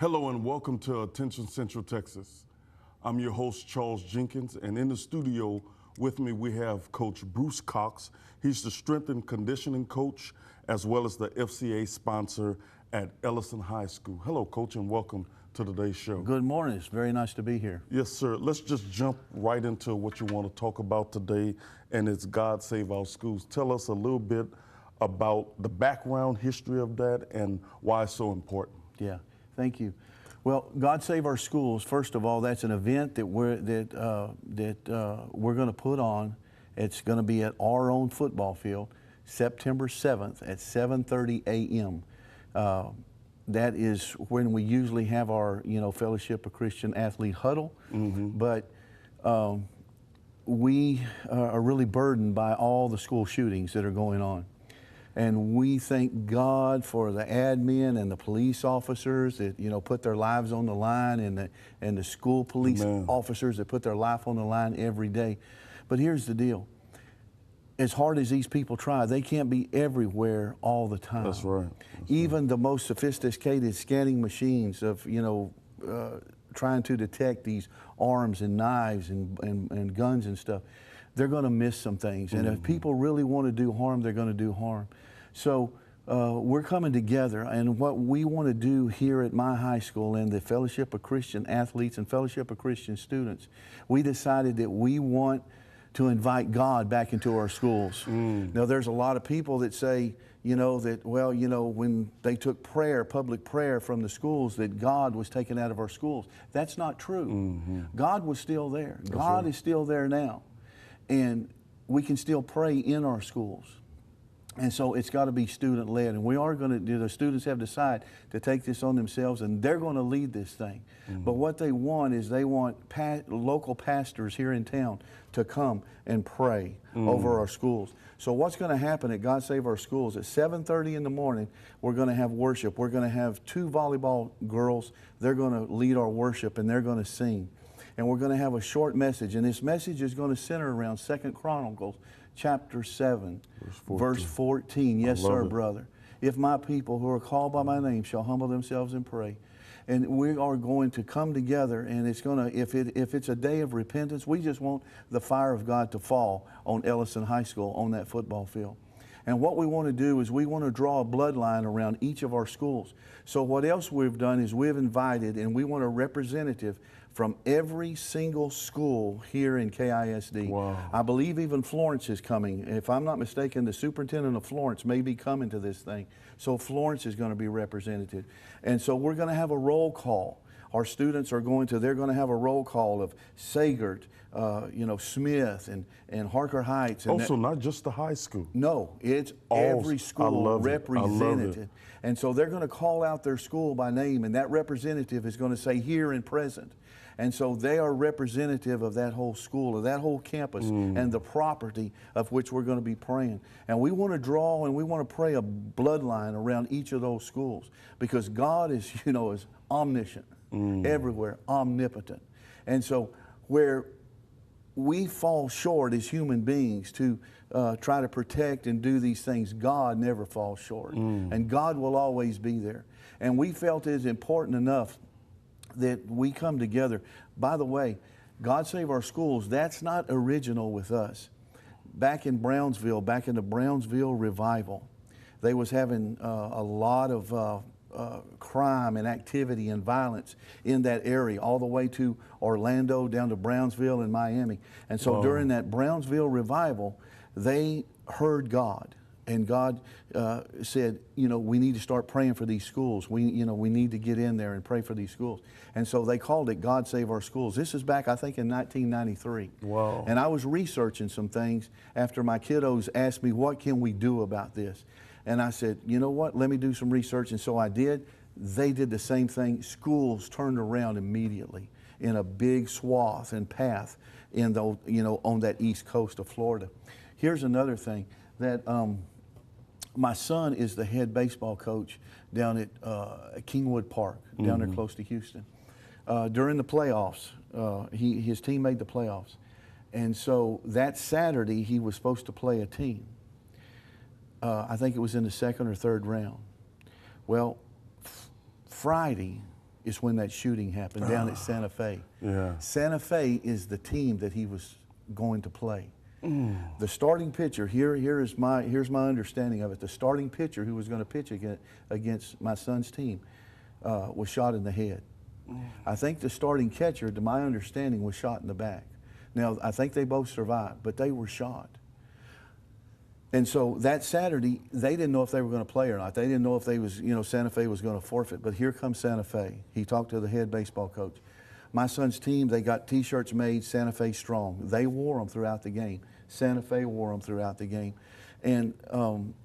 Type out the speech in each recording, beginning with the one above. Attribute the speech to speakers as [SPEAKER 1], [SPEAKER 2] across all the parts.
[SPEAKER 1] Hello and welcome to Attention Central Texas. I'm your host, Charles Jenkins, and in the studio with me we have Coach Bruce Cox. He's the strength and conditioning coach as well as the FCA sponsor at Ellison High School. Hello, Coach, and welcome to today's show.
[SPEAKER 2] Good morning. It's very nice to be here.
[SPEAKER 1] Yes, sir. Let's just jump right into what you want to talk about today, and it's God Save Our Schools. Tell us a little bit about the background history of that and why it's so important.
[SPEAKER 2] Yeah. Thank you. Well, God Save Our Schools, first of all, that's an event that we're going to put on. It's going to be at our own football field, September 7th at 7:30 a.m. That is when we usually have our, Fellowship of Christian Athlete huddle. But we are really burdened by all the school shootings that are going on. And we thank God for the admin and the police officers that, put their lives on the line, and the school police officers that put their life on the line every day. But here's the deal. As hard as these people try, they can't be everywhere all the time.
[SPEAKER 1] That's right.
[SPEAKER 2] Even the most sophisticated scanning machines of, trying to detect these arms and knives and guns and stuff, they're going to miss some things. And if people really want to do harm, they're going to do harm. So we're coming together, and what we want to do here at my high school and the Fellowship of Christian Athletes and Fellowship of Christian Students, we decided that we want to invite God back into our schools. Now, there's a lot of people that say, when they took prayer, public prayer from the schools, that God was taken out of our schools. That's not true. God was still there. God is still there now. And we can still pray in our schools. And so it's got to be student-led. And we are going to do, the students have decided to take this on themselves, and they're going to lead this thing. But what they want is they want local pastors here in town to come and pray over our schools. So what's going to happen at God Save Our Schools, at 7:30 in the morning, we're going to have worship. We're going to have 2 volleyball girls. They're going to lead our worship, and they're going to sing. And we're going to have a short message, and this message is going to center around 2 Chronicles chapter 7, verse 14. Yes, sir, brother. If my people who are called by my name shall humble themselves and pray. And we are going to come together, and it's going to, if it's a day of repentance, we just want the fire of God to fall on Ellison High School, on that football field. And what we want to do is we want to draw a bloodline around each of our schools. So what else we've done is we've invited, and we want a representative from every single school here in KISD.
[SPEAKER 1] Wow.
[SPEAKER 2] I believe even Florence is coming. If I'm not mistaken, the superintendent of Florence may be coming to this thing. So Florence is going to be represented. And so we're going to have a roll call. Our students are they're going to have a roll call of Sagert, Smith and Harker Heights. And
[SPEAKER 1] also, not just the high school.
[SPEAKER 2] No, it's every school represented. And so they're going to call out their school by name, and that representative is going to say here and present. And so they are representative of that whole school, of that whole campus, and the property of which we're going to be praying. And we want to draw and we want to pray a bloodline around each of those schools, because God is, is omniscient, everywhere, omnipotent. And so where we fall short as human beings to try to protect and do these things, God never falls short. And God will always be there. And we felt it is important enough that we come together. By the way, God Save Our Schools, that's not original with us. Back in Brownsville, back in the Brownsville revival, they was having a lot of crime and activity and violence in that area, all the way to Orlando, down to Brownsville and Miami. And so during that Brownsville revival, they heard God. And God said, we need to start praying for these schools. We need to get in there and pray for these schools. And so they called it God Save Our Schools. This is back, I think, in 1993.
[SPEAKER 1] Wow.
[SPEAKER 2] And I was researching some things after my kiddos asked me, what can we do about this? And I said, you know what, let me do some research. And so I did. They did the same thing. Schools turned around immediately in a big swath and path in the, on that east coast of Florida. Here's another thing that my son is the head baseball coach down at Kingwood Park, down there close to Houston. During the playoffs, his team made the playoffs. And so that Saturday, he was supposed to play a team. I think it was in the second or third round. Well, Friday, is when that shooting happened down at Santa Fe.
[SPEAKER 1] Yeah.
[SPEAKER 2] Santa Fe is the team that he was going to play. The starting pitcher, here's my understanding of it. The starting pitcher who was going to pitch against my son's team was shot in the head. I think the starting catcher, to my understanding, was shot in the back. Now, I think they both survived, but they were shot. And so that Saturday, they didn't know if they were going to play or not. They didn't know if they was, Santa Fe was going to forfeit. But here comes Santa Fe. He talked to the head baseball coach. My son's team, they got T-shirts made, Santa Fe Strong. They wore them throughout the game. Santa Fe wore them throughout the game. And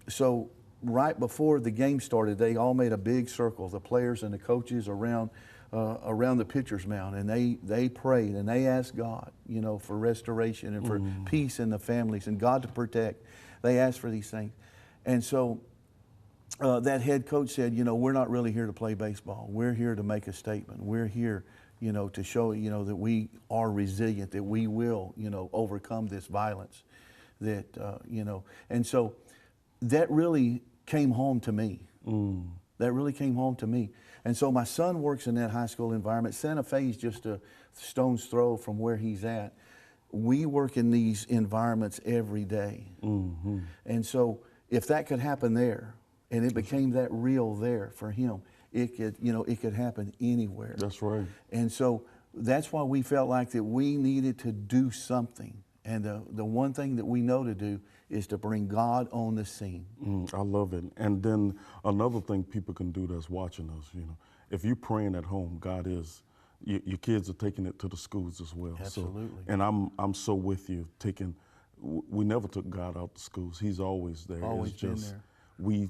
[SPEAKER 2] so right before the game started, they all made a big circle, the players and the coaches around the pitcher's mound, and they prayed and they asked God, for restoration and for peace in the families and God to protect. They asked for these things. And so that head coach said, we're not really here to play baseball. We're here to make a statement. We're here, to show, that we are resilient, that we will, overcome this violence, that, and so that really came home to me. That really came home to me. And so my son works in that high school environment. Santa Fe is just a stone's throw from where he's at. We work in these environments every day. And so if that could happen there, and it became that real there for him, it could happen anywhere.
[SPEAKER 1] That's right. And
[SPEAKER 2] so that's why we felt like that we needed to do something. And the one thing that we know to do is to bring God on the scene.
[SPEAKER 1] I love it. And then another thing people can do that's watching us, if you're praying at home, God is, your kids are taking it to the schools as well.
[SPEAKER 2] Absolutely.
[SPEAKER 1] So, and I'm so with you. We never took God out the schools. He's always there.
[SPEAKER 2] Always
[SPEAKER 1] it's
[SPEAKER 2] been
[SPEAKER 1] just,
[SPEAKER 2] there.
[SPEAKER 1] We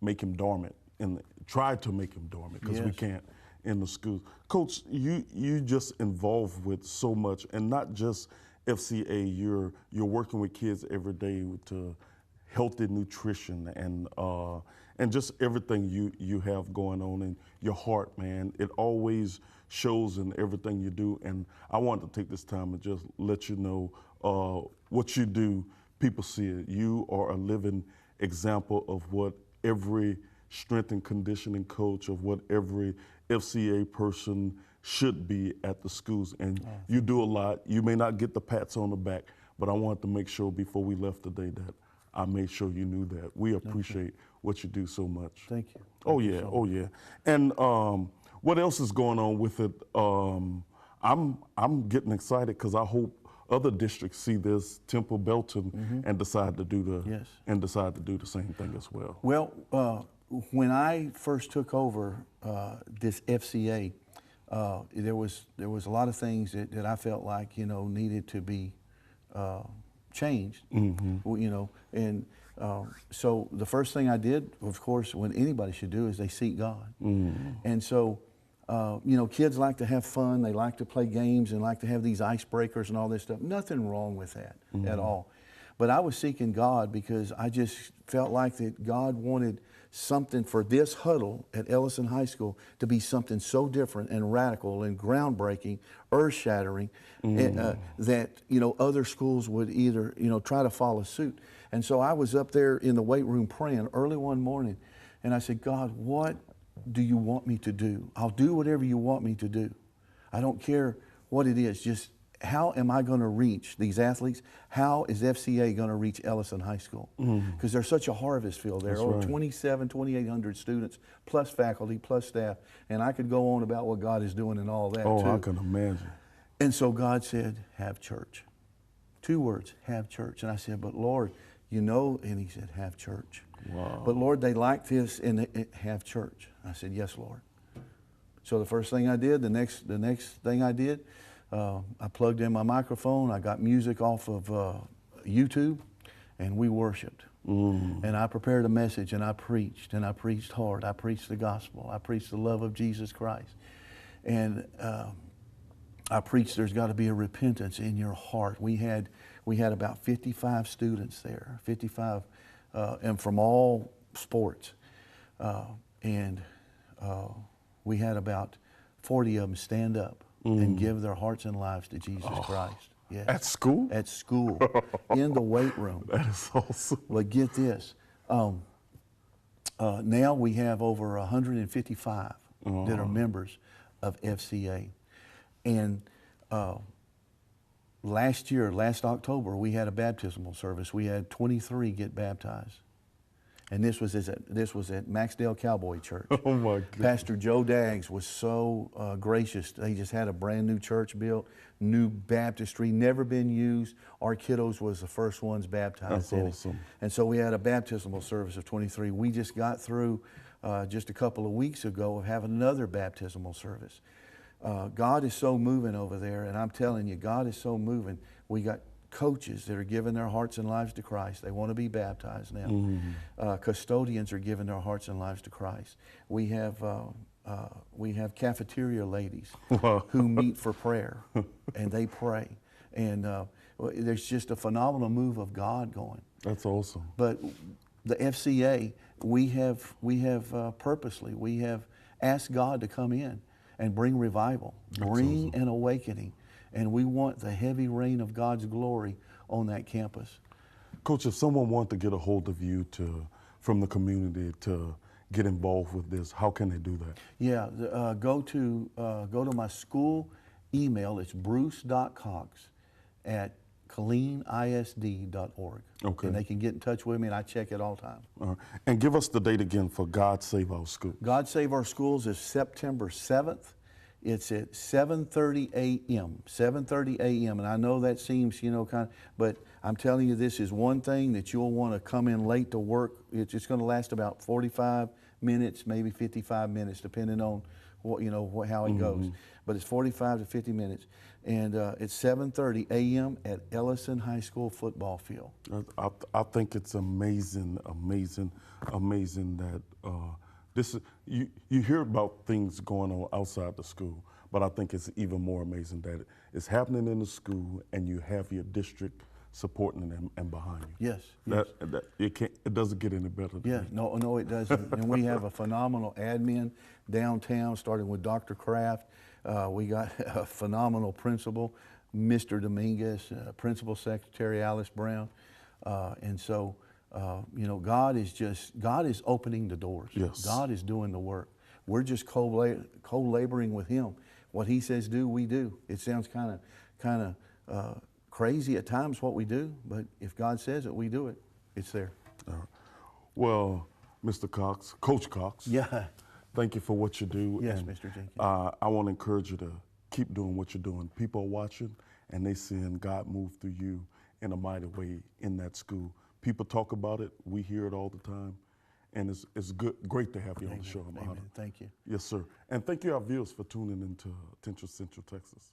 [SPEAKER 1] make him dormant and try to make him dormant because we can't in the schools. Coach, you just involved with so much, and not just FCA. You're working with kids every day to healthy nutrition and just everything you have going on in your heart, man. It always shows in everything you do. And I want to take this time and just let you know what you do. People see it. You are a living example of what every strength and conditioning coach, of what every FCA person should be at the schools. And you do a lot. You may not get the pats on the back, but I wanted to make sure before we left today that I made sure you knew that. We appreciate what you do so much.
[SPEAKER 2] Thank you.
[SPEAKER 1] Oh yeah. And what else is going on with it? I'm getting excited because I hope other districts see this, Temple, Belton, and decide to do the same thing as well.
[SPEAKER 2] Well, when I first took over this FCA, there was a lot of things that I felt like needed to be changed. And so the first thing I did, of course, when anybody should do, is they seek God. And so kids like to have fun, they like to play games and like to have these icebreakers and all this stuff. Nothing wrong with that at all. But I was seeking God because I just felt like that God wanted something for this huddle at Ellison High School to be something so different and radical and groundbreaking, earth-shattering, that other schools would either try to follow suit. And so I was up there in the weight room praying early one morning, and I said, God, what do you want me to do? I'll do whatever you want me to do. I don't care what it is. Just how am I going to reach these athletes? How is FCA going to reach Ellison High School? Because there's such a harvest field there. Over 2,800 students, plus faculty, plus staff. And I could go on about what God is doing and all that, too.
[SPEAKER 1] Oh, I can imagine.
[SPEAKER 2] And so God said, have church. 2 words, have church. And I said, but Lord, and he said, have church.
[SPEAKER 1] Wow.
[SPEAKER 2] But Lord, they like this and have church. I said, yes, Lord. So the first thing I did, the next thing I did, I plugged in my microphone. I got music off of YouTube, and we worshiped. And I prepared a message, and I preached hard. I preached the gospel. I preached the love of Jesus Christ. And I preached there's got to be a repentance in your heart. We had about 55 students there, 55, and from all sports. And we had about 40 of them stand up and give their hearts and lives to Jesus Christ. Yes.
[SPEAKER 1] At school?
[SPEAKER 2] At school, in the weight room.
[SPEAKER 1] That is awesome.
[SPEAKER 2] But get this, now we have over 155 that are members of FCA. And last October, we had a baptismal service. We had 23 get baptized. And this was at Maxdale Cowboy Church.
[SPEAKER 1] Oh my God.
[SPEAKER 2] Pastor Joe Daggs was so gracious. They just had a brand new church built, new baptistry, never been used. Our kiddos was the first ones baptized.
[SPEAKER 1] That's awesome.
[SPEAKER 2] And so we had a baptismal service of 23. We just got through just a couple of weeks ago of having another baptismal service. God is so moving over there, and I'm telling you, God is so moving. We got coaches that are giving their hearts and lives to Christ. They want to be baptized now. Mm-hmm. Custodians are giving their hearts and lives to Christ. We have cafeteria ladies who meet for prayer, and they pray. And there's just a phenomenal move of God going.
[SPEAKER 1] That's awesome.
[SPEAKER 2] But the FCA, we have purposely, we have asked God to come in and bring revival, bring an awakening. And we want the heavy rain of God's glory on that campus.
[SPEAKER 1] Coach, if someone wants to get a hold of you from the community to get involved with this, how can they do that?
[SPEAKER 2] Yeah, go to my school email. It's bruce.cox@KPLE-ISD.org.
[SPEAKER 1] Okay.
[SPEAKER 2] And they can get in touch with me, and I check it all the time.
[SPEAKER 1] And give us the date again for God Save Our Schools.
[SPEAKER 2] God Save Our Schools is September 7th. It's at 7:30 a.m. 7:30 a.m. And I know that seems, but I'm telling you, this is one thing that you'll want to come in late to work. It's going to last about 45 minutes, maybe 55 minutes, depending on how it goes. But it's 45 to 50 minutes, and it's 7:30 a.m. at Ellison High School football field.
[SPEAKER 1] I think it's amazing that. You hear about things going on outside the school, but I think it's even more amazing that it's happening in the school and you have your district supporting them and behind you.
[SPEAKER 2] Yes.
[SPEAKER 1] It doesn't get any better.
[SPEAKER 2] No, it doesn't. And we have a phenomenal admin downtown, starting with Dr. Kraft. We got a phenomenal principal, Mr. Dominguez, Principal Secretary Alice Brown, and so. God is opening the doors.
[SPEAKER 1] Yes.
[SPEAKER 2] God is doing the work. We're just co-laboring with Him. What He says do, we do. It sounds kind of crazy at times what we do, but if God says it, we do it. It's there.
[SPEAKER 1] All right. Well, Mr. Cox, Coach Cox.
[SPEAKER 2] Yeah.
[SPEAKER 1] Thank you for what you do.
[SPEAKER 2] Yes,
[SPEAKER 1] and,
[SPEAKER 2] Mr. Jenkins.
[SPEAKER 1] I want to encourage you to keep doing what you're doing. People are watching, and they seeing God move through you in a mighty way in that school. People talk about it. We hear it all the time. And it's great to have you on the show. I'm honored.
[SPEAKER 2] Thank you.
[SPEAKER 1] Yes, sir. And thank you, our viewers, for tuning into Central Texas.